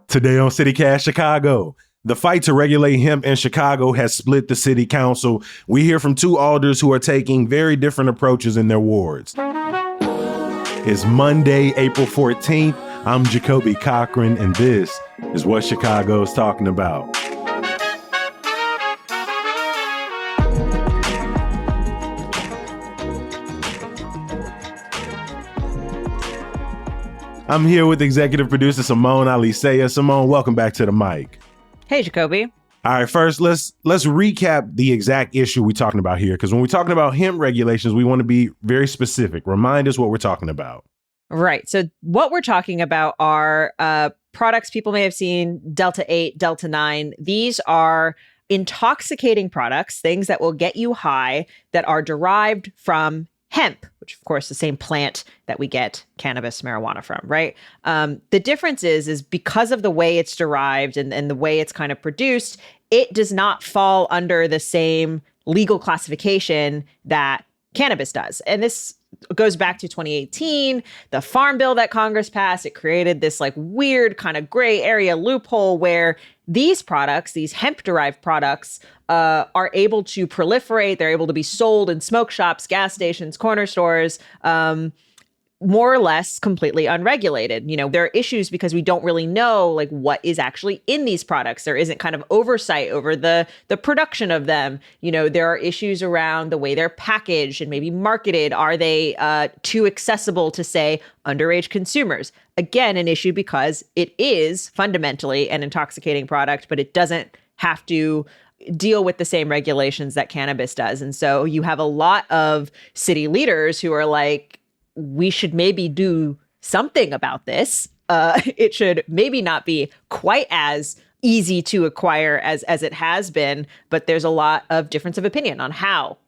Today on CityCast Chicago, the fight to regulate hemp in Chicago has split the city council. We hear from two alders who are taking very different approaches in their wards. It's Monday, April 14th. I'm Jacoby Cochran, and this is what Chicago's talking about. I'm here with executive producer Simone Alicea. Simone, welcome back to the mic. Hey, Jacoby. All right, first, let's recap the exact issue we're talking about here, because when we're talking about hemp regulations, we want to be very specific. Remind us what we're talking about. Right. So what we're talking about are products people may have seen, Delta 8, Delta 9. These are intoxicating products, things that will get you high that are derived from hemp, which of course is the same plant that we get cannabis, marijuana from, right? The difference is because of the way it's derived and the way it's kind of produced, it does not fall under the same legal classification that cannabis does. And this goes back to 2018, the farm bill that Congress passed. It created this like weird kind of gray area loophole where these products, these hemp-derived products, are able to proliferate. They're able to be sold in smoke shops, gas stations, corner stores, more or less completely unregulated. You know, there are issues because we don't really know like what is actually in these products. There isn't kind of oversight over the production of them. You know, there are issues around the way they're packaged and maybe marketed. Are they too accessible to, say, underage consumers? Again, an issue because it is fundamentally an intoxicating product, but it doesn't have to deal with the same regulations that cannabis does. And so you have a lot of city leaders who are like, we should maybe do something about this. It should maybe not be quite as easy to acquire as it has been, but there's a lot of difference of opinion on how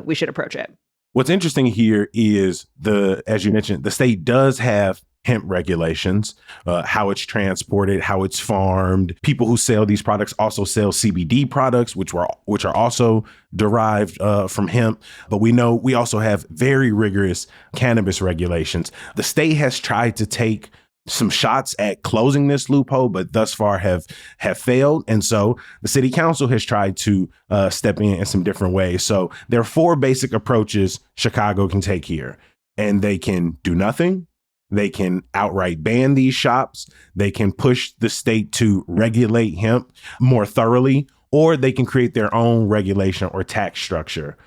we should approach it. What's interesting here is as you mentioned, the state does have hemp regulations, how it's transported, how it's farmed. People who sell these products also sell CBD products, which are also derived from hemp. But we know we also have very rigorous cannabis regulations. The state has tried to take some shots at closing this loophole, but thus far have failed. And so the city council has tried to step in some different ways. So there are four basic approaches Chicago can take here, and they can do nothing. They can outright ban these shops. They can push the state to regulate hemp more thoroughly, or they can create their own regulation or tax structure.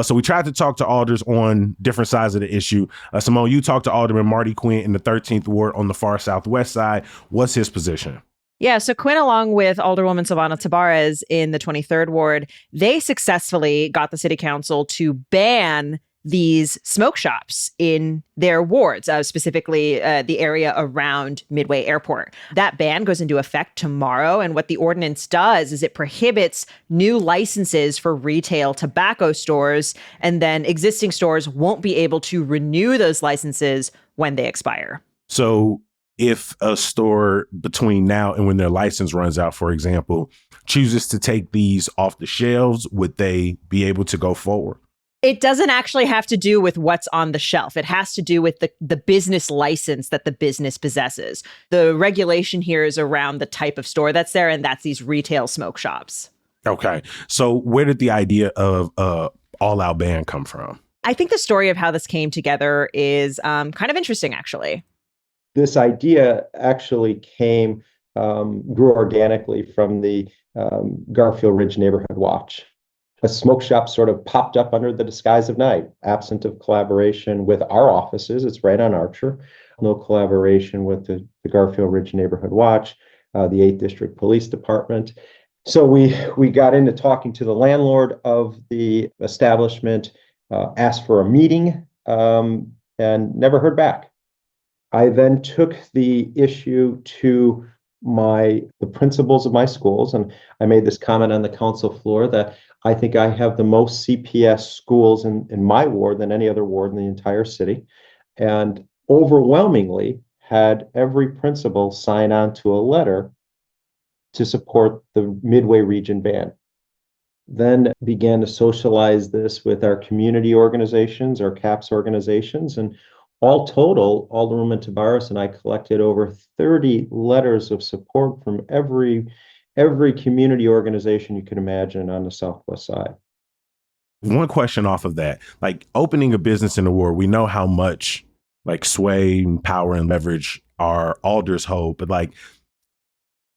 So we tried to talk to alders on different sides of the issue. Simone, you talked to Alderman Marty Quinn in the 13th Ward on the far southwest side. What's his position? Yeah, so Quinn, along with Alderwoman Silvana Tabarez in the 23rd Ward, they successfully got the city council to ban these smoke shops in their wards, specifically the area around Midway Airport. That ban goes into effect tomorrow. And what the ordinance does is it prohibits new licenses for retail tobacco stores, and then existing stores won't be able to renew those licenses when they expire. So if a store between now and when their license runs out, for example, chooses to take these off the shelves, would they be able to go forward? It doesn't actually have to do with what's on the shelf. It has to do with the business license that the business possesses. The regulation here is around the type of store that's there, and that's these retail smoke shops. Okay. So where did the idea of all-out ban come from? I think the story of how this came together is kind of interesting, actually. This idea actually grew organically from the Garfield Ridge Neighborhood Watch. A smoke shop sort of popped up under the disguise of night, absent of collaboration with our offices. It's right on Archer. No collaboration with the Garfield Ridge Neighborhood Watch, the 8th District Police Department. So we got into talking to the landlord of the establishment, asked for a meeting, and never heard back. I then took the issue to the principals of my schools, and I made this comment on the council floor that I think I have the most CPS schools in my ward than any other ward in the entire city, and overwhelmingly had every principal sign on to a letter to support the Midway region ban. Then began to socialize this with our community organizations, our CAPS organizations, and All total, Alderman Tabares and I collected over 30 letters of support from every community organization you can imagine on the Southwest side. One question off of that, like opening a business in the ward, we know how much like sway and power and leverage our alders hold, but like,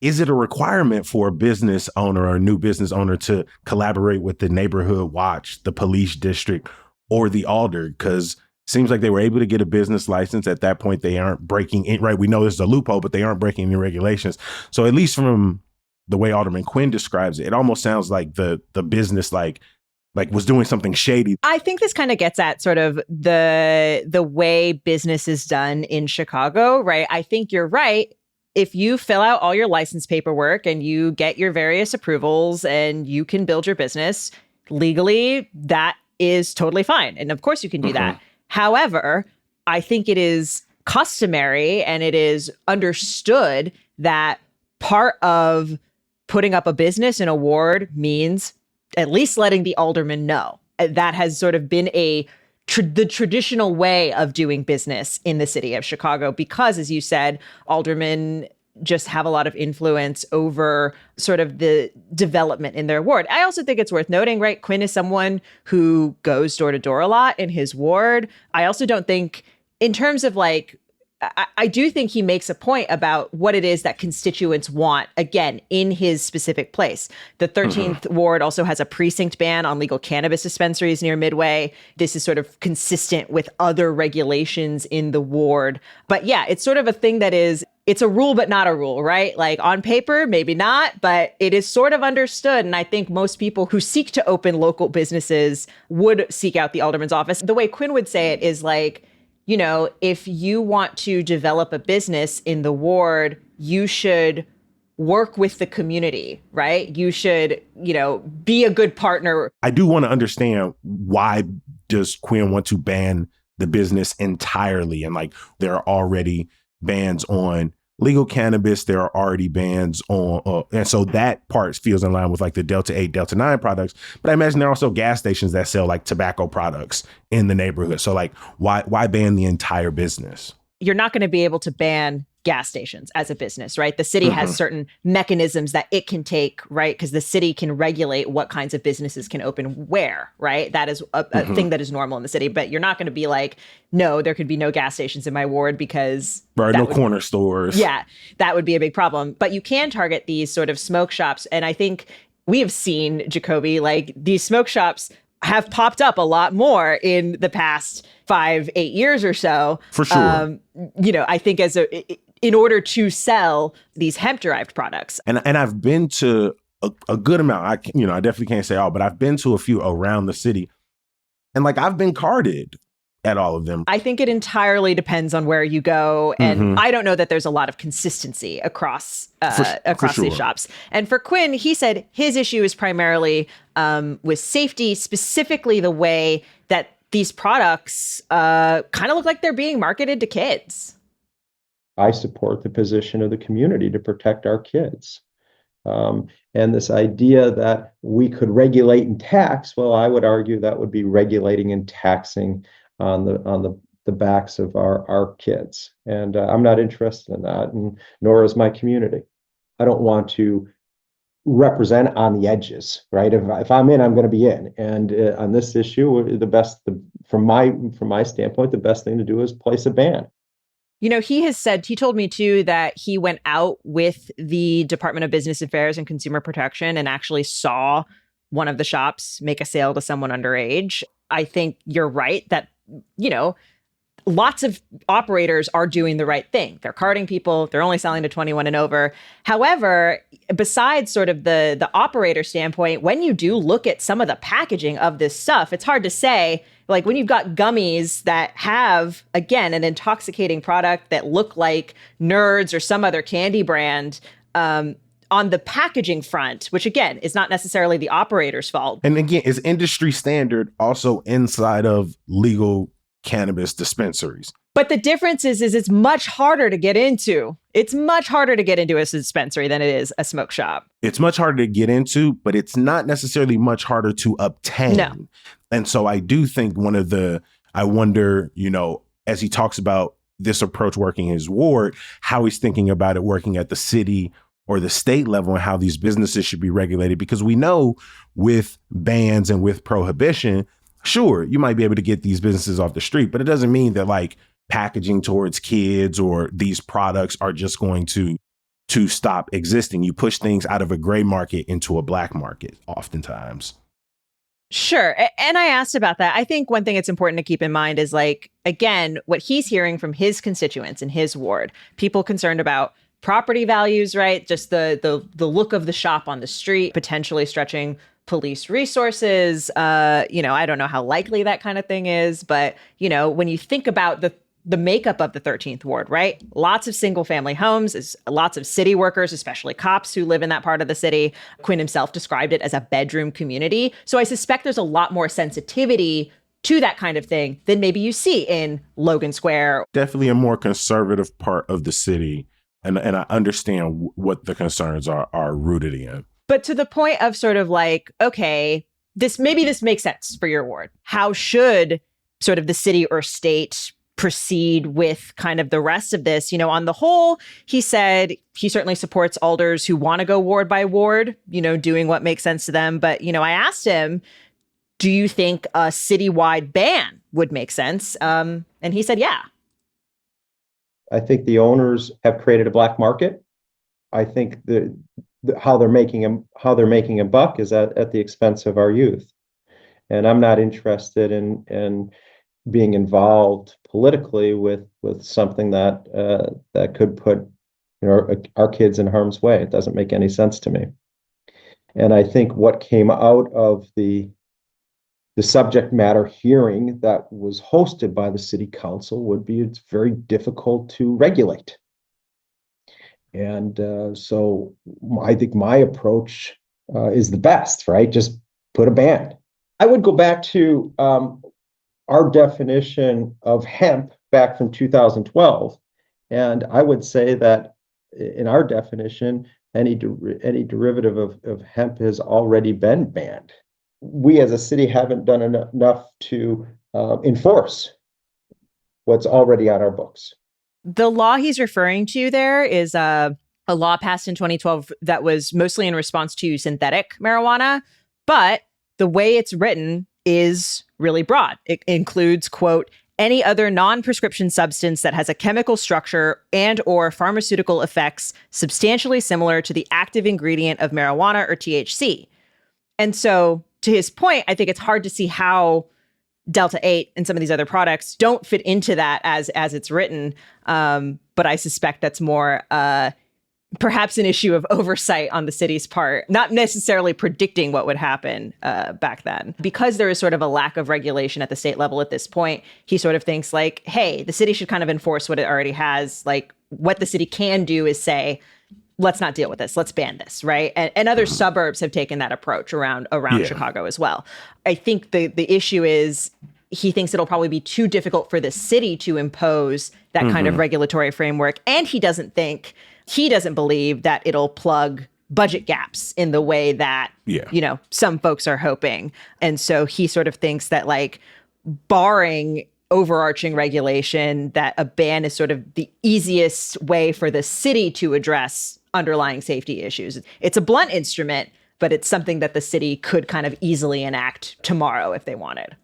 is it a requirement for a business owner or a new business owner to collaborate with the neighborhood watch, the police district, or the alder? Because it seems like they were able to get a business license at that point. They aren't breaking it, right? We know there's a loophole, but they aren't breaking any regulations. So at least from the way Alderman Quinn describes it, it almost sounds like the business like was doing something shady. I think this kind of gets at sort of the way business is done in Chicago, right? I think you're right. If you fill out all your license paperwork and you get your various approvals and you can build your business legally, that is totally fine. And of course you can do that. However, I think it is customary and it is understood that part of putting up a business in a ward means at least letting the alderman know. That has sort of been the traditional way of doing business in the city of Chicago, because, as you said, aldermen just have a lot of influence over sort of the development in their ward. I also think it's worth noting, right? Quinn is someone who goes door to door a lot in his ward. I also don't think, in terms of like, I do think he makes a point about what it is that constituents want, again, in his specific place. The 13th ward also has a precinct ban on legal cannabis dispensaries near Midway. This is sort of consistent with other regulations in the ward. But yeah, it's sort of a thing that it's a rule, but not a rule, right? Like on paper, maybe not, but it is sort of understood. And I think most people who seek to open local businesses would seek out the alderman's office. The way Quinn would say it is like, you know, if you want to develop a business in the ward, you should work with the community, right? You should, you know, be a good partner. I do want to understand, why does Quinn want to ban the business entirely? And like, there are already bans on legal cannabis. There are already bans on, and so that part feels in line with like the Delta 8, Delta 9 products. But I imagine there are also gas stations that sell like tobacco products in the neighborhood. So like, why ban the entire business? You're not going to be able to ban gas stations as a business, right? The city has certain mechanisms that it can take, right? Because the city can regulate what kinds of businesses can open where, right? That is a thing that is normal in the city. But you're not going to be like, no, there could be no gas stations in my ward because... Right, no corner stores. Yeah, that would be a big problem. But you can target these sort of smoke shops. And I think we have seen, Jacoby, like these smoke shops have popped up a lot more in the past 5-8 years or so. For sure. You know, I think in order to sell these hemp-derived products. And I've been to a good amount. I definitely can't say all, but I've been to a few around the city. And like, I've been carded at all of them. I think it entirely depends on where you go. And I don't know that there's a lot of consistency across these shops. And for Quinn, he said his issue is primarily with safety, specifically the way that these products kind of look like they're being marketed to kids. I support the position of the community to protect our kids. And this idea that we could regulate and tax, well, I would argue that would be regulating and taxing on the backs of our kids. And I'm not interested in that, and nor is my community. I don't want to represent on the edges, right? If I'm in, I'm going to be in. And on this issue, from my standpoint, the best thing to do is place a ban. You know, he told me too that he went out with the Department of Business Affairs and Consumer Protection and actually saw one of the shops make a sale to someone underage. I think you're right that, you know, lots of operators are doing the right thing. They're carding people. They're only selling to 21 and over. However, besides sort of the operator standpoint, when you do look at some of the packaging of this stuff, it's hard to say, like when you've got gummies that have, again, an intoxicating product that look like Nerds or some other candy brand, on the packaging front, which again is not necessarily the operator's fault. And again, is industry standard also inside of legal cannabis dispensaries? But the difference is it's much harder to get into. It's much harder to get into a dispensary than it is a smoke shop. It's much harder to get into, but it's not necessarily much harder to obtain. No. And so I do think I wonder, you know, as he talks about this approach working in his ward, how he's thinking about it working at the city or the state level and how these businesses should be regulated. Because we know with bans and with prohibition, sure, you might be able to get these businesses off the street, but it doesn't mean that like packaging towards kids or these products are just going to stop existing. You push things out of a gray market into a black market oftentimes. Sure. And I asked about that. I think one thing it's important to keep in mind is, like, again, what he's hearing from his constituents in his ward, people concerned about property values, right? Just the look of the shop on the street, potentially stretching police resources. I don't know how likely that kind of thing is, but, when you think about the makeup of the 13th ward, right? Lots of single family homes, lots of city workers, especially cops who live in that part of the city. Quinn himself described it as a bedroom community. So I suspect there's a lot more sensitivity to that kind of thing than maybe you see in Logan Square. Definitely a more conservative part of the city. And I understand what the concerns are rooted in. But to the point of sort of like, okay, this makes sense for your ward. How should sort of the city or state proceed with kind of the rest of this? On the whole, he said he certainly supports alders who want to go ward by ward, doing what makes sense to them. But, I asked him, do you think a citywide ban would make sense? And he said, yeah. I think the owners have created a black market. I think how they're making a buck is at the expense of our youth. And I'm not interested in being involved politically with something that could put our kids in harm's way. It doesn't make any sense to me. And I think what came out of the subject matter hearing that was hosted by the city council would be it's very difficult to regulate. And so I think my approach is the best, right? Just put a ban. I would go back to our definition of hemp back from 2012. And I would say that in our definition, any derivative of hemp has already been banned. We as a city haven't done enough to enforce what's already on our books. The law he's referring to there is a law passed in 2012 that was mostly in response to synthetic marijuana, but the way it's written is really broad. It includes, quote, any other non-prescription substance that has a chemical structure and or pharmaceutical effects substantially similar to the active ingredient of marijuana or THC. And so, to his point, I think it's hard to see how Delta 8 and some of these other products don't fit into that as it's written. But I suspect that's more perhaps an issue of oversight on the city's part, not necessarily predicting what would happen back then. Because there is sort of a lack of regulation at the state level at this point, he sort of thinks like, hey, the city should kind of enforce what it already has. Like, what the city can do is say, let's not deal with this. Let's ban this, right? And other suburbs have taken that approach around Chicago as well. I think the issue is he thinks it'll probably be too difficult for the city to impose that kind of regulatory framework. And he doesn't believe that it'll plug budget gaps in the way that, some folks are hoping. And so he sort of thinks that, like, barring overarching regulation, that a ban is sort of the easiest way for the city to address underlying safety issues. It's a blunt instrument, but it's something that the city could kind of easily enact tomorrow if they wanted.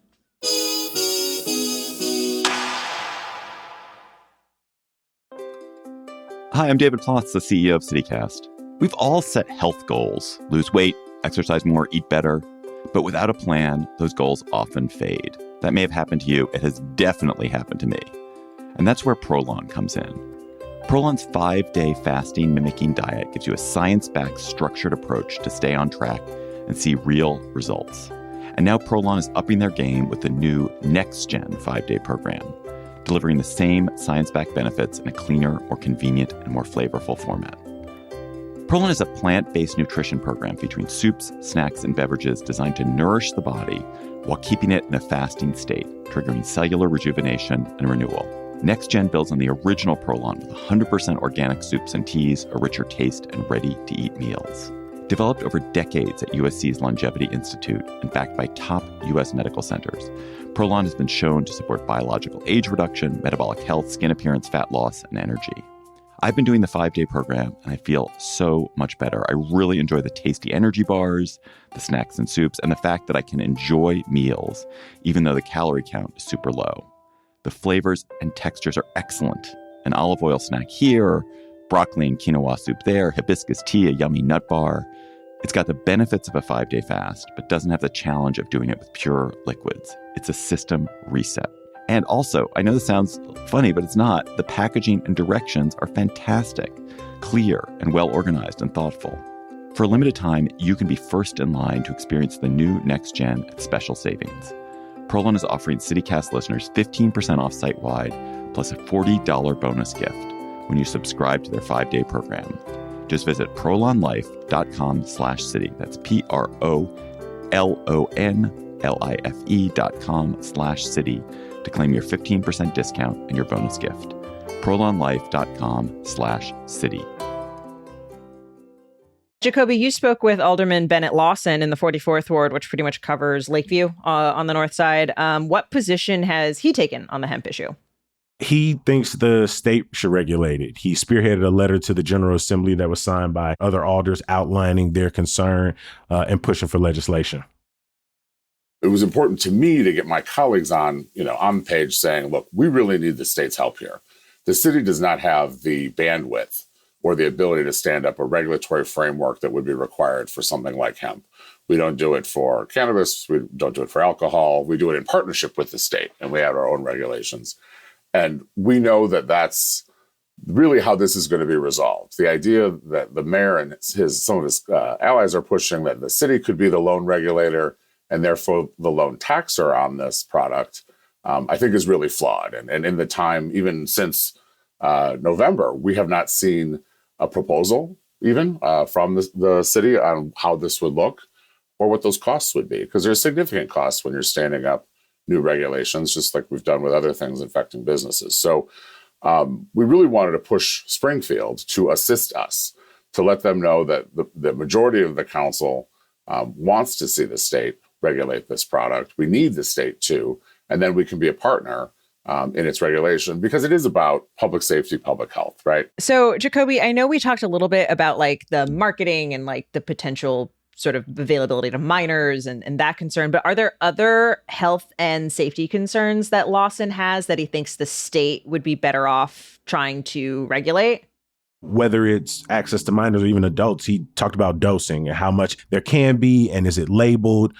Hi, I'm David Plotz, the CEO of CityCast. We've all set health goals: lose weight, exercise more, eat better. But without a plan, those goals often fade. That may have happened to you. It has definitely happened to me. And that's where Prolon comes in. Prolon's 5-day fasting mimicking diet gives you a science-backed, structured approach to stay on track and see real results. And now Prolon is upping their game with the new next-gen 5-day program, delivering the same science-backed benefits in a cleaner, more convenient, and more flavorful format. Prolon is a plant-based nutrition program featuring soups, snacks, and beverages designed to nourish the body while keeping it in a fasting state, triggering cellular rejuvenation and renewal. Next Gen builds on the original Prolon with 100% organic soups and teas, a richer taste, and ready-to-eat meals. Developed over decades at USC's Longevity Institute and backed by top U.S. medical centers, Prolon has been shown to support biological age reduction, metabolic health, skin appearance, fat loss, and energy. I've been doing the 5-day program, and I feel so much better. I really enjoy the tasty energy bars, the snacks and soups, and the fact that I can enjoy meals, even though the calorie count is super low. The flavors and textures are excellent. An olive oil snack here, broccoli and quinoa soup there, hibiscus tea, a yummy nut bar. It's got the benefits of a 5-day fast, but doesn't have the challenge of doing it with pure liquids. It's a system reset. And also, I know this sounds funny, but it's not. The packaging and directions are fantastic, clear, and well organized and thoughtful. For a limited time, you can be first in line to experience the new Next Gen at special savings. Prolon is offering CityCast listeners 15% off site-wide, plus a $40 bonus gift when you subscribe to their 5-day program. Just visit prolonlife.com/city. That's PROLONLIFE.com/city to claim your 15% discount and your bonus gift. prolonlife.com/city. Jacoby, you spoke with Alderman Bennett Lawson in the 44th Ward, which pretty much covers Lakeview on the north side. What position has he taken on the hemp issue? He thinks the state should regulate it. He spearheaded a letter to the General Assembly that was signed by other alders outlining their concern and pushing for legislation. It was important to me to get my colleagues on the page saying, look, we really need the state's help here. The city does not have the bandwidth or the ability to stand up a regulatory framework that would be required for something like hemp. We don't do it for cannabis. We don't do it for alcohol. We do it in partnership with the state, and we have our own regulations. And we know that that's really how this is going to be resolved. The idea that the mayor and some of his allies are pushing that the city could be the lone regulator and therefore the lone taxer on this product, I think is really flawed. And in the time, even since November, we have not seen a proposal even from the city on how this would look or what those costs would be, because there's significant costs when you're standing up new regulations, just like we've done with other things affecting businesses. So we really wanted to push Springfield to assist us, to let them know that the majority of the council wants to see the state regulate this product. We need the state to, and then we can be a partner in its regulation, because it is about public safety, public health, right? So, Jacoby, I know we talked a little bit about like the marketing and like the potential sort of availability to minors and that concern, but are there other health and safety concerns that Lawson has that he thinks the state would be better off trying to regulate? Whether it's access to minors or even adults, he talked about dosing and how much there can be, and is it labeled,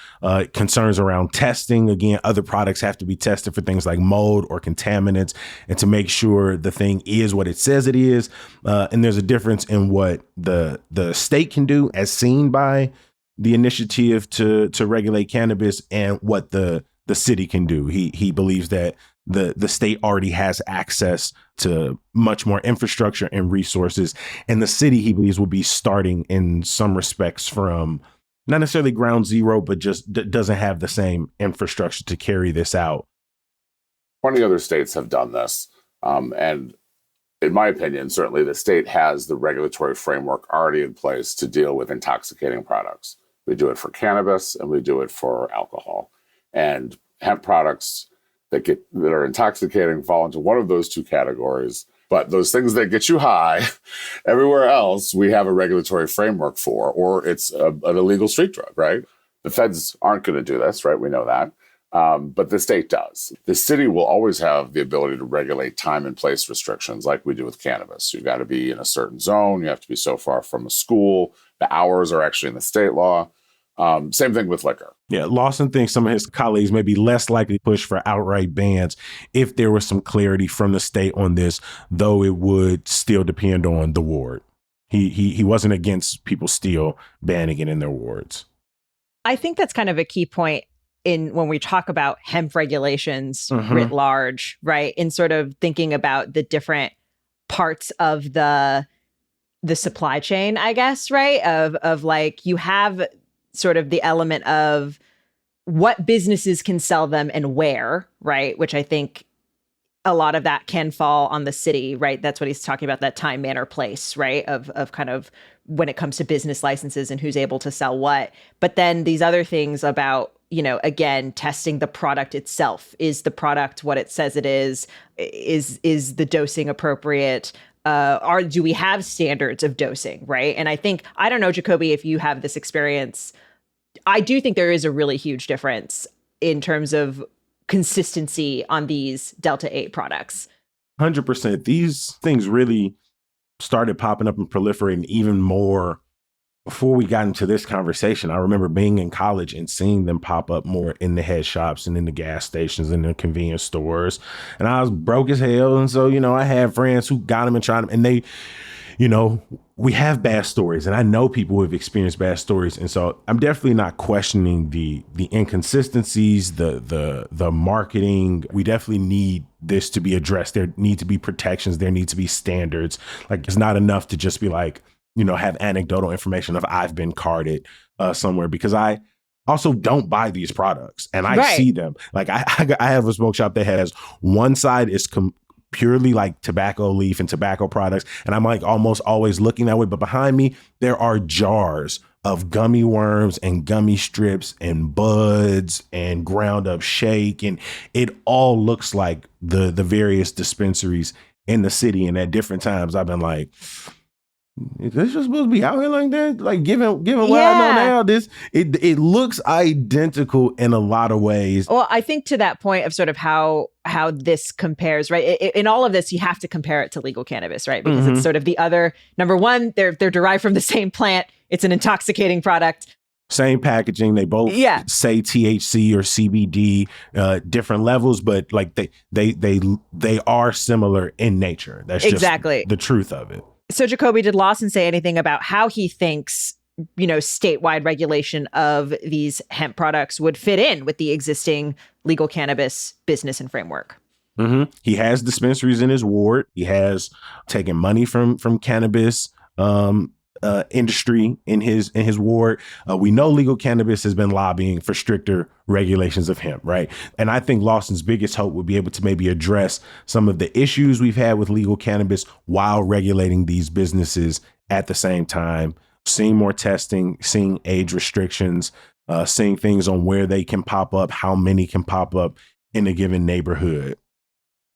concerns around testing. Again, other products have to be tested for things like mold or contaminants, and to make sure the thing is what it says it is. And there's a difference in what the state can do as seen by the initiative to regulate cannabis and what the city can do. He believes that the state already has access to much more infrastructure and resources, and the city, he believes, will be starting in some respects from not necessarily ground zero, but just doesn't have the same infrastructure to carry this out. 20 other states have done this. And in my opinion, certainly the state has the regulatory framework already in place to deal with intoxicating products. We do it for cannabis and we do it for alcohol. And hemp products that are intoxicating fall into one of those two categories. But those things that get you high, everywhere else, we have a regulatory framework for, or it's an illegal street drug, right? The feds aren't going to do this, right? We know that. But the state does. The city will always have the ability to regulate time and place restrictions like we do with cannabis. You've got to be in a certain zone. You have to be so far from a school. The hours are actually in the state law. Same thing with liquor. Yeah, Lawson thinks some of his colleagues may be less likely to push for outright bans if there was some clarity from the state on this, though it would still depend on the ward. He wasn't against people still banning it in their wards. I think that's kind of a key point in when we talk about hemp regulations writ large, right? In sort of thinking about the different parts of the supply chain, I guess, right? Of like, you have sort of the element of what businesses can sell them and where, right? Which I think a lot of that can fall on the city, right? That's what he's talking about, that time, manner, place, right? Of kind of when it comes to business licenses and who's able to sell what. But then these other things about, again, testing the product itself. Is the product what it says it is? Is the dosing appropriate? Do we have standards of dosing, right? And I think, I don't know, Jacoby, if you have this experience, I do think there is a really huge difference in terms of consistency on these Delta 8 products. 100%. These things really started popping up and proliferating even more before we got into this conversation. I remember being in college and seeing them pop up more in the head shops and in the gas stations and the convenience stores. And I was broke as hell. And so, I had friends who got them and tried them, and they, we have bad stories, and I know people who have experienced bad stories. And so I'm definitely not questioning the inconsistencies, the marketing. We definitely need this to be addressed. There need to be protections. There need to be standards. Like, it's not enough to just be like, have anecdotal information of I've been carded somewhere, because I also don't buy these products and I see them. Like I have a smoke shop that has one side is purely like tobacco leaf and tobacco products. And I'm like almost always looking that way. But behind me, there are jars of gummy worms and gummy strips and buds and ground up shake. And it all looks like the various dispensaries in the city. And at different times I've been like, is this just supposed to be out here like that? Like given what I know now, it looks identical in a lot of ways. Well, I think to that point of sort of how this compares, right? In all of this, you have to compare it to legal cannabis, right? Because it's sort of the other, number one, they're derived from the same plant. It's an intoxicating product. Same packaging. They both say THC or CBD, different levels, but like they are similar in nature. That's exactly just the truth of it. So, Jacoby, did Lawson say anything about how he thinks, statewide regulation of these hemp products would fit in with the existing legal cannabis business and framework? He has dispensaries in his ward. He has taken money from cannabis industry in his ward. We know legal cannabis has been lobbying for stricter regulations of hemp, right? And I think Lawson's biggest hope would be able to maybe address some of the issues we've had with legal cannabis while regulating these businesses at the same time, seeing more testing, seeing age restrictions, seeing things on where they can pop up, how many can pop up in a given neighborhood.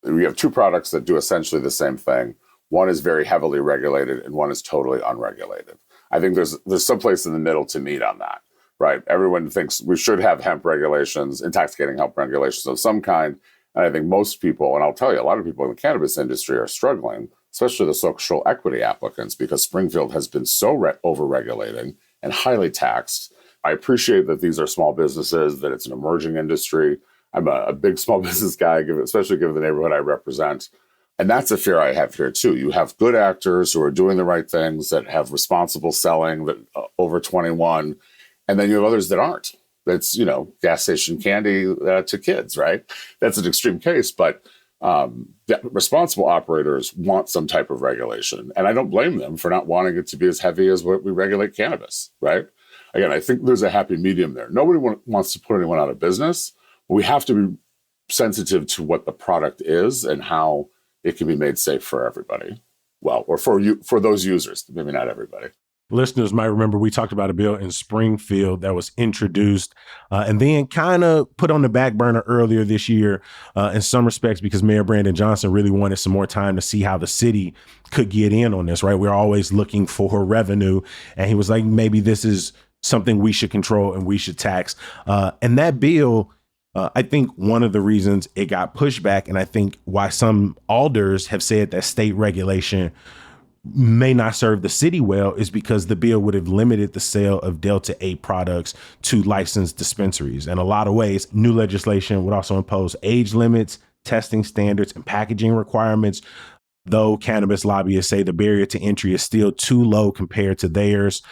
We have two products that do essentially the same thing. One is very heavily regulated and one is totally unregulated. I think there's some place in the middle to meet on that, right? Everyone thinks we should have hemp regulations, intoxicating hemp regulations of some kind. And I think most people, and I'll tell you, a lot of people in the cannabis industry are struggling, especially the social equity applicants, because Springfield has been so over-regulating and highly taxed. I appreciate that these are small businesses, that it's an emerging industry. I'm a big small business guy, especially given the neighborhood I represent. And that's a fear I have here, too. You have good actors who are doing the right things, that have responsible selling, that over 21. And then you have others that aren't. That's, gas station candy to kids, right? That's an extreme case. But responsible operators want some type of regulation. And I don't blame them for not wanting it to be as heavy as what we regulate cannabis, right? Again, I think there's a happy medium there. Nobody wants to put anyone out of business. But we have to be sensitive to what the product is and how it can be made safe for everybody. Well, or for those users, maybe not everybody. Listeners might remember we talked about a bill in Springfield that was introduced and then kind of put on the back burner earlier this year in some respects, because Mayor Brandon Johnson really wanted some more time to see how the city could get in on this, right? We're always looking for revenue. And he was like, maybe this is something we should control and we should tax. And that bill, I think one of the reasons it got pushed back, and I think why some alders have said that state regulation may not serve the city well, is because the bill would have limited the sale of Delta 8 products to licensed dispensaries. In a lot of ways, new legislation would also impose age limits, testing standards, and packaging requirements. Though cannabis lobbyists say the barrier to entry is still too low compared to theirs,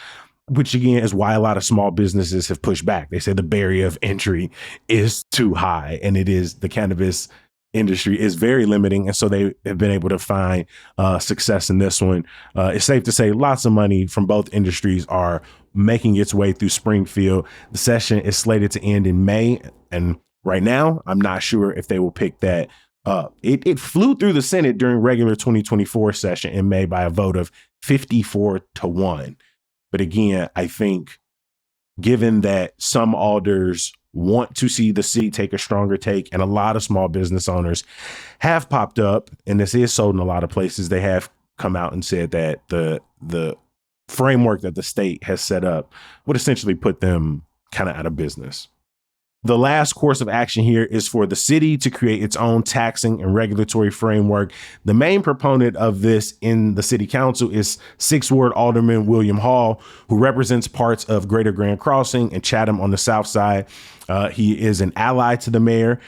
which again is why a lot of small businesses have pushed back. They say the barrier of entry is too high, and the cannabis industry is very limiting. And so they have been able to find success in this one. It's safe to say lots of money from both industries are making its way through Springfield. The session is slated to end in May. And right now, I'm not sure if they will pick that It flew through the Senate during regular 2024 session in May by a vote of 54-1. But again, I think given that some alders want to see the city take a stronger take, and a lot of small business owners have popped up, and this is sold in a lot of places, they have come out and said that the framework that the state has set up would essentially put them kind of out of business. The last course of action here is for the city to create its own taxing and regulatory framework. The main proponent of this in the city council is 6th Ward Alderman William Hall, who represents parts of Greater Grand Crossing and Chatham on the south side. He is an ally to the mayor.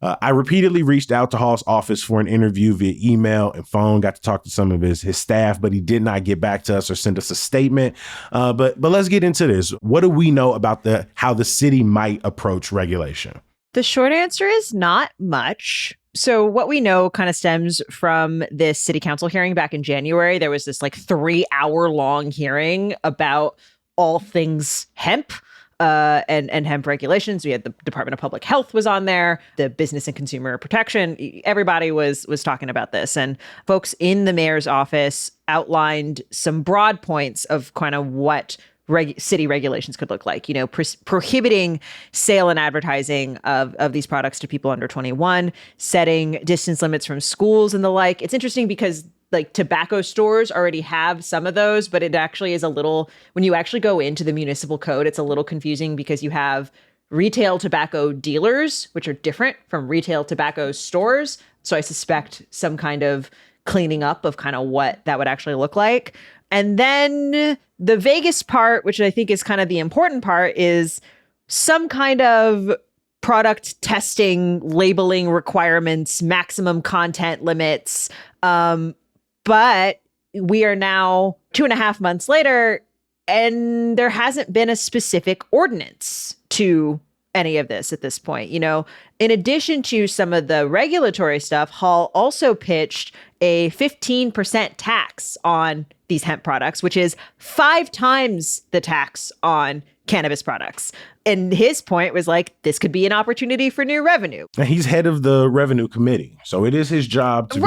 I repeatedly reached out to Hall's office for an interview via email and phone, got to talk to some of his staff, but he did not get back to us or send us a statement. But let's get into this. What do we know about how the city might approach regulation? The short answer is not much. So what we know kind of stems from this city council hearing back in January. There was this like 3-hour-long hearing about all things hemp. And hemp regulations. We had the Department of Public Health was on there, the Business and Consumer Protection. Everybody was talking about this. And folks in the mayor's office outlined some broad points of kind of what city regulations could look like, prohibiting sale and advertising of these products to people under 21, setting distance limits from schools and the like. It's interesting because like tobacco stores already have some of those, but it actually is when you actually go into the municipal code, it's a little confusing because you have retail tobacco dealers, which are different from retail tobacco stores. So I suspect some kind of cleaning up of kind of what that would actually look like. And then the vaguest part, which I think is kind of the important part, is some kind of product testing, labeling requirements, maximum content limits. But we are now 2.5 months later, and there hasn't been a specific ordinance to any of this at this point. In addition to some of the regulatory stuff, Hall also pitched a 15% tax on these hemp products, which is 5 times the tax on cannabis products. And his point was like, this could be an opportunity for new revenue. And he's head of the revenue committee. So it is his job to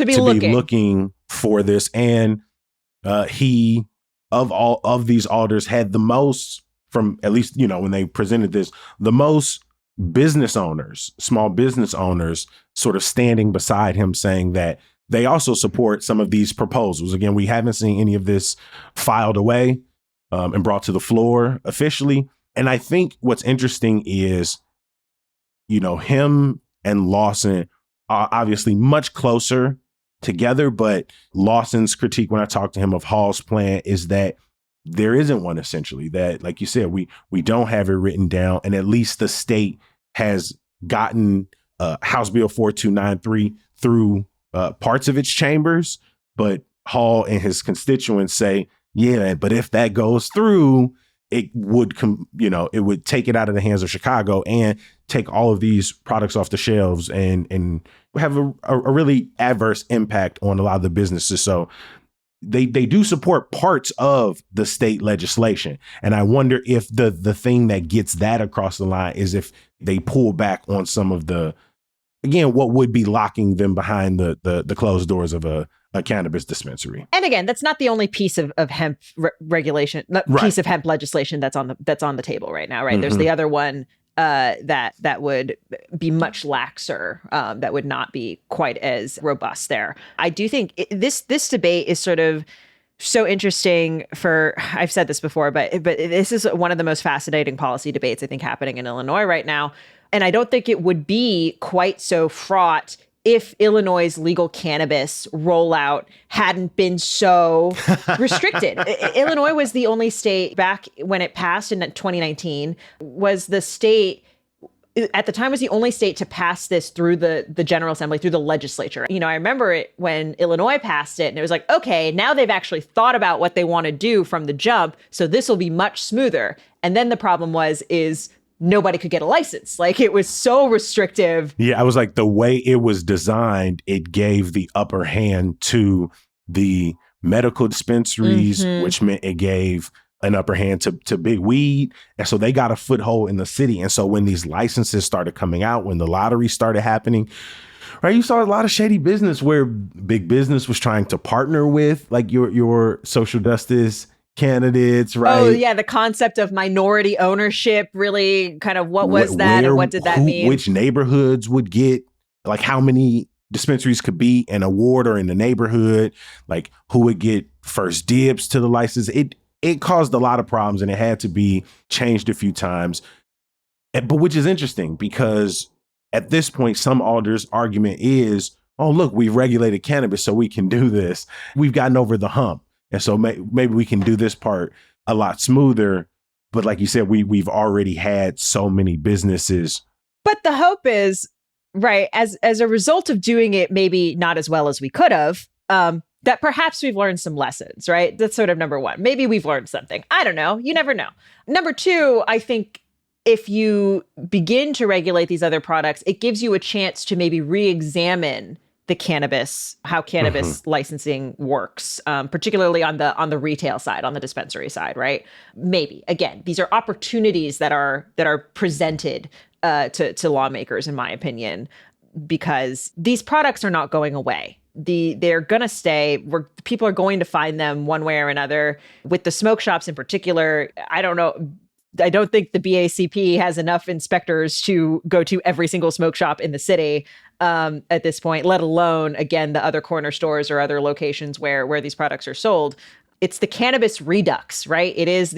be looking for this. And he, of all of these alders, had the most, from at least, when they presented this, the most business owners, small business owners sort of standing beside him saying that they also support some of these proposals. Again, we haven't seen any of this filed away and brought to the floor officially. And I think what's interesting is, him and Lawson are obviously much closer together, but Lawson's critique when I talked to him of Hall's plan is that there isn't one, essentially, that, like you said, we don't have it written down. And at least the state has gotten House Bill 4293 through parts of its chambers. But Hall and his constituents say, yeah, but if that goes through, it would it would take it out of the hands of Chicago and take all of these products off the shelves and have a really adverse impact on a lot of the businesses. So they do support parts of the state legislation. And I wonder if the thing that gets that across the line is if they pull back on some of what would be locking them behind the closed doors of a cannabis dispensary. And again, that's not the only piece of hemp regulation, piece of hemp legislation that's on the table right now, right? Mm-hmm. There's the other one that would be much laxer, that would not be quite as robust there. I do think this debate is sort of so interesting I've said this before, but this is one of the most fascinating policy debates I think happening in Illinois right now. And I don't think it would be quite so fraught if Illinois' legal cannabis rollout hadn't been so restricted. Illinois was the only state back when it passed in 2019, was the state at the time was the only state to pass this through the General Assembly, through the legislature. I remember it when Illinois passed it and it was like, okay, now they've actually thought about what they want to do from the jump. So this will be much smoother. And then the problem is nobody could get a license. Like, it was so restrictive. Yeah, I was like, the way it was designed, it gave the upper hand to the medical dispensaries, which meant it gave an upper hand to big weed. And so they got a foothold in the city. And so when these licenses started coming out, when the lottery started happening, Right. You saw a lot of shady business where big business was trying to partner with like your social justice candidates, right? Oh, yeah. The concept of minority ownership, really kind of what was that Where, and what did that mean? Which neighborhoods would get, like how many dispensaries could be in a ward or in the neighborhood, like who would get first dibs to the license. It caused a lot of problems and it had to be changed a few times. But which is interesting because at this point, some alders' argument is, oh, look, we've regulated cannabis, so we can do this. We've gotten over the hump. And so maybe we can do this part a lot smoother. But like you said, we've already had so many businesses. But the hope is, right, as a result of doing it maybe not as well as we could have, that perhaps we've learned some lessons, right? That's sort of number one. Maybe we've learned something. I don't know. You never know. Number two, I think if you begin to regulate these other products, it gives you a chance to maybe re-examine how cannabis licensing works, particularly on the retail side, on the dispensary side, right? Maybe again, these are opportunities that are presented to lawmakers, in my opinion, because these products are not going away. They're going to stay. People are going to find them one way or another. With the smoke shops in particular, I don't know. I don't think the BACP has enough inspectors to go to every single smoke shop in the city at this point, let alone, again, the other corner stores or other locations where these products are sold. It's the cannabis redux, right? It is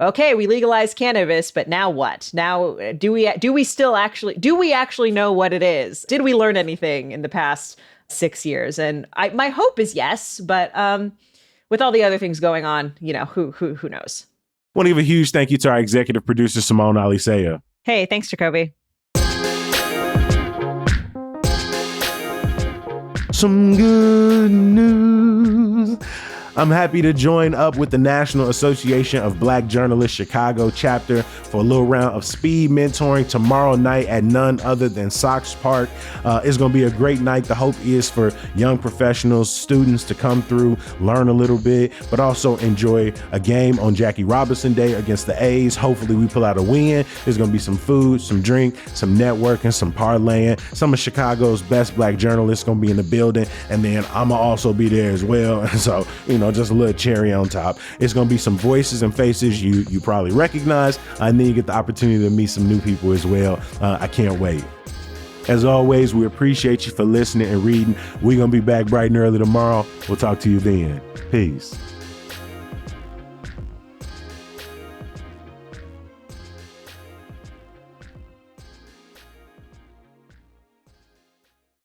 okay, we legalized cannabis, but now what? Now, do we actually know what it is? Did we learn anything in the past 6 years? And my hope is yes, but with all the other things going on, who knows? I want to give a huge thank you to our executive producer, Simone Alisea. Hey, thanks, Jacoby. Some good news. I'm happy to join up with the National Association of Black Journalists Chicago chapter for a little round of speed mentoring tomorrow night at none other than Sox Park. It's going to be a great night. The hope is for young professionals, students to come through, learn a little bit, but also enjoy a game on Jackie Robinson Day against the A's. Hopefully we pull out a win. There's going to be some food, some drink, some networking, some parlaying. Some of Chicago's best Black journalists going to be in the building. And then I'm going to also be there as well. So, just a little cherry on top. It's going to be some voices and faces you probably recognize, and then you get the opportunity to meet some new people as well. I can't wait. As always, we appreciate you for listening and reading. We're going to be back bright and early tomorrow. We'll talk to you then. Peace.